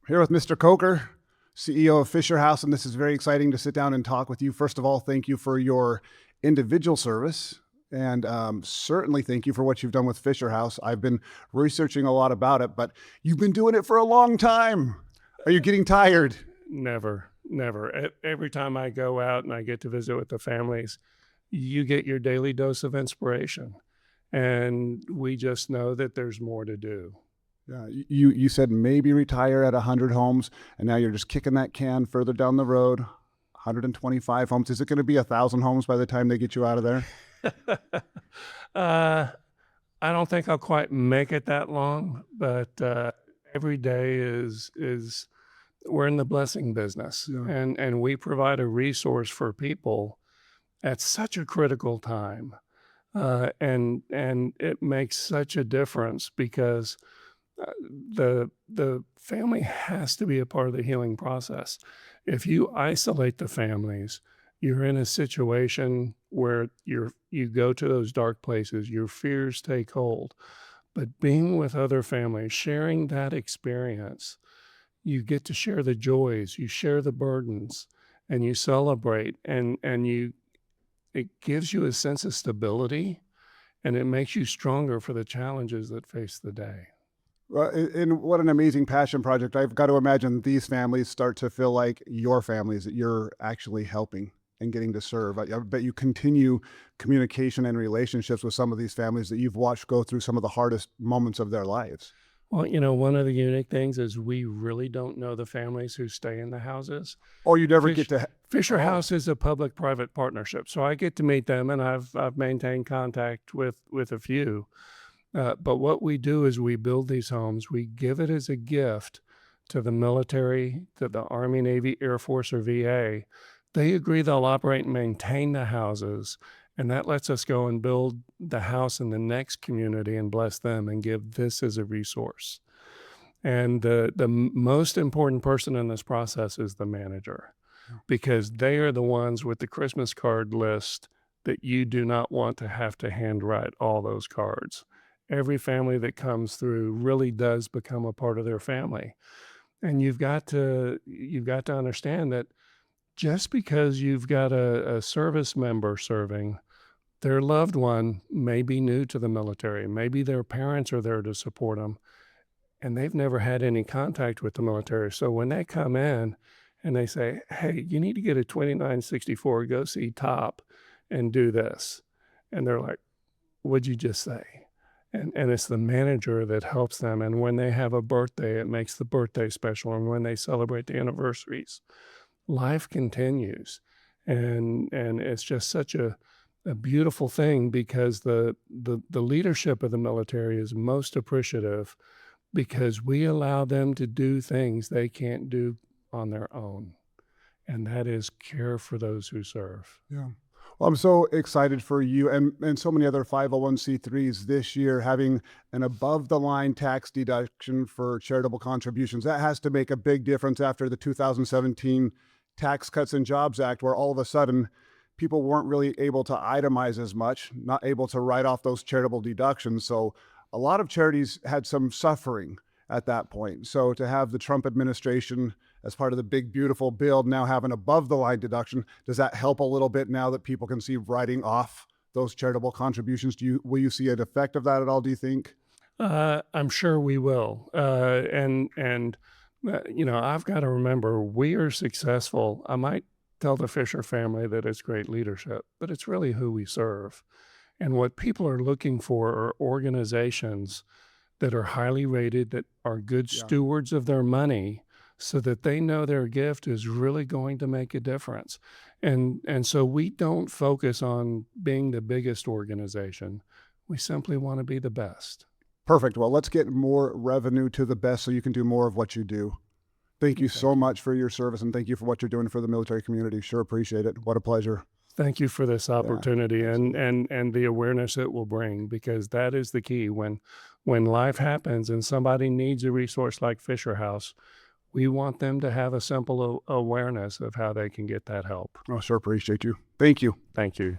Here with Mr. Coker, CEO of Fisher House, and this is very exciting to sit down and talk with you. First of all, thank you for your individual service, and certainly thank you for what you've done with Fisher House. I've been researching a lot about it, but you've been doing it for a long time. Are you getting tired? Never. Every time I go out and I get to visit with the families, you get your daily dose of inspiration. And we just know that there's more to do. Yeah, you said maybe retire at 100 homes, and now you're just kicking that can further down the road. 125 homes. Is it going to be 1,000 homes by the time they get you out of there? I don't think I'll quite make it that long, but every day is we're in the blessing business, Yeah. and we provide a resource for people at such a critical time, and it makes such a difference because the family has to be a part of the healing process. If you isolate the families, you're in a situation where you go to those dark places, your fears take hold. But being with other families, sharing that experience, you get to share the joys, you share the burdens, and you celebrate, and it gives you a sense of stability, and it makes you stronger for the challenges that face the day. Well, and what an amazing passion project. I've got to imagine these families start to feel like your families that you're actually helping and getting to serve. I bet you continue communication and relationships with some of these families that you've watched go through some of the hardest moments of their lives. Well, one of the unique things is we really don't know the families who stay in the houses. Or you never get to. Fisher Oh. House is a public-private partnership, so I get to meet them, and I've maintained contact with a few. But what we do is we build these homes. We give it as a gift to the military, to the Army, Navy, Air Force, or VA. They agree they'll operate and maintain the houses, and that lets us go and build the house in the next community and bless them and give this as a resource. And the most important person in this process is the manager, because they are the ones with the Christmas card list that you do not want to have to handwrite all those cards. Every family that comes through really does become a part of their family. And you've got to understand that just because you've got a service member serving, their loved one may be new to the military. Maybe their parents are there to support them, and they've never had any contact with the military. So when they come in and they say, hey, you need to get a 2964, go see Top and do this. And they're like, what'd you just say? And it's the manager that helps them. And when they have a birthday, it makes the birthday special. And when they celebrate the anniversaries, life continues. And it's just such a beautiful thing, because the leadership of the military is most appreciative because we allow them to do things they can't do on their own. And that is care for those who serve. Yeah. Well, I'm so excited for you and so many other 501c3s this year having an above-the-line tax deduction for charitable contributions. That has to make a big difference after the 2017 Tax Cuts and Jobs Act, where all of a sudden people weren't really able to itemize as much, not able to write off those charitable deductions. So a lot of charities had some suffering at that point. So to have the Trump administration, as part of the big, beautiful bill, now have an above-the-line deduction, does that help a little bit now that people can see writing off those charitable contributions? Will you see an effect of that at all, do you think? I'm sure we will. I've got to remember, we are successful. I might tell the Fisher family that it's great leadership, but it's really who we serve. And what people are looking for are organizations that are highly rated, that are good stewards of their money, so that they know their gift is really going to make a difference. And so we don't focus on being the biggest organization. We simply want to be the best. Perfect. Well, let's get more revenue to the best so you can do more of what you do. Thank you so much for your service, and thank you for what you're doing for the military community. Sure appreciate it. What a pleasure. Thank you for this opportunity and the awareness it will bring, because that is the key. When life happens and somebody needs a resource like Fisher House, we want them to have a simple awareness of how they can get that help. I sure appreciate you. Thank you. Thank you.